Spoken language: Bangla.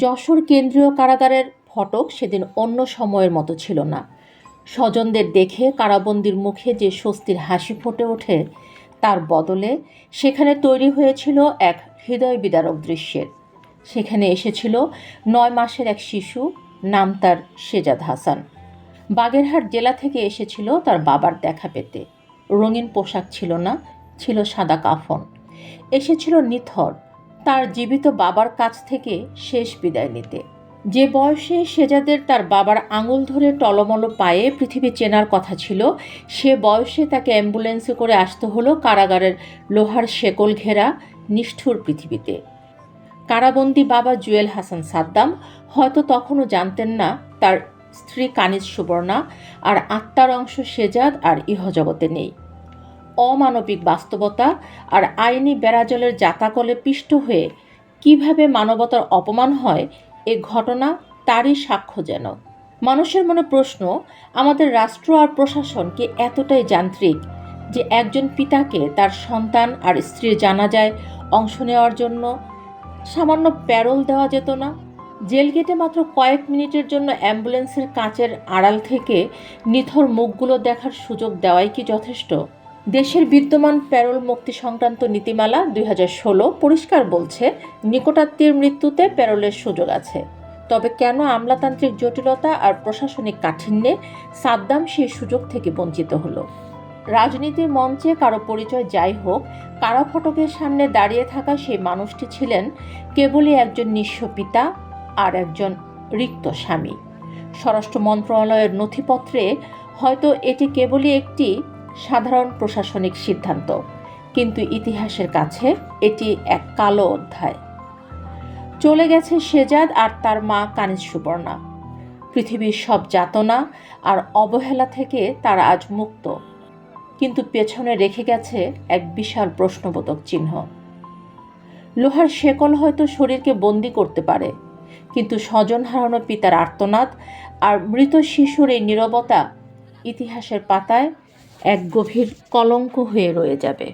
যশোর কেন্দ্রীয় কারাগারের ফটক সেদিন অন্য সময়ের মতো ছিল না। স্বজনদের দেখে কারাবন্দির মুখে যে স্বস্তির হাসি ফুটে ওঠে, তার বদলে সেখানে তৈরি হয়েছিল এক হৃদয় বিদারক দৃশ্যের। সেখানে এসেছিল 9 মাসের এক শিশু, নাম তার শেজাদ হাসান। বাগেরহাট জেলা থেকে এসেছিল তার বাবার দেখা পেতে। রঙিন পোশাক ছিল না, ছিল সাদা কাফন। এসেছিল নিথর, তার জীবিত বাবার কাছ থেকে শেষ বিদায় নিতে। যে বয়সে শেজাদের তার বাবার আঙুল ধরে টলমল পায়ে পৃথিবী চেনার কথা ছিল, সে বয়সে তাকে অ্যাম্বুলেন্সে করে আসতে হলো কারাগারের লোহার শেকল ঘেরা নিষ্ঠুর পৃথিবীতে। কারাবন্দী বাবা জুয়েল হাসান সাদ্দাম হয়তো তখনও জানতেন না তার স্ত্রী কানিজ সুবর্ণা আর আত্মার অংশ শেজাদ আর ইহজগতে নেই। অমানবিক বাস্তবতা আর আইনি বেড়াজলের জাতাকলে পিষ্ট হয়ে কিভাবে মানবতার অপমান হয়, এ ঘটনা তারই সাক্ষ্য যেন। মানুষের মনে প্রশ্ন, আমাদের রাষ্ট্র আর প্রশাসন কি এতটাই যান্ত্রিক যে একজন পিতাকে তার সন্তান আর স্ত্রীর জানাজায় অংশ নেওয়ার জন্য সামান্য প্যারোল দেওয়া যেত না? জেল গেটে মাত্র কয়েক মিনিটের জন্য অ্যাম্বুলেন্সের কাচের আড়াল থেকে নিথর মুখগুলো দেখার সুযোগ দেওয়াই কি যথেষ্ট? দেশের বিদ্যমান প্যারোল মুক্তি সংক্রান্ত নীতিমালা 2016 পরিষ্কার বলছে, নিকটাত্মীয়ের মৃত্যুতে প্যারোলের সুযোগ আছে। তবে কেন আমলাতান্ত্রিক জটিলতা আর প্রশাসনিক কাঠিন্যে সাদ্দাম সেই সুযোগ থেকে বঞ্চিত হলো? রাজনীতির মঞ্চে কারো পরিচয় যাই হোক, কারা ফটকের সামনে দাঁড়িয়ে থাকা সেই মানুষটি ছিলেন কেবলই একজন নিঃস্ব পিতা আর একজন রিক্ত স্বামী। স্বরাষ্ট্র মন্ত্রণালয়ের নথিপত্রে হয়তো এটি কেবলই একটি সাধারণ প্রশাসনিক সিদ্ধান্ত, কিন্তু ইতিহাসের কাছে এটি এক কালো অধ্যায়। চলে গেছে শেজাদ আর তার মা কানিজ সুবর্ণা। পৃথিবীর সব যাতনা আর অবহেলা থেকে তারা আজ মুক্ত, কিন্তু পেছনে রেখে গেছে এক বিশাল প্রশ্নবোধক চিহ্ন। লোহার শেকল হয়তো শরীরকে বন্দি করতে পারে, কিন্তু স্বজন হারানো পিতার আর্তনাদ আর মৃত শিশুর এই নীরবতা ইতিহাসের পাতায় এক গভীর কলঙ্ক হয়ে রয়ে যাবে।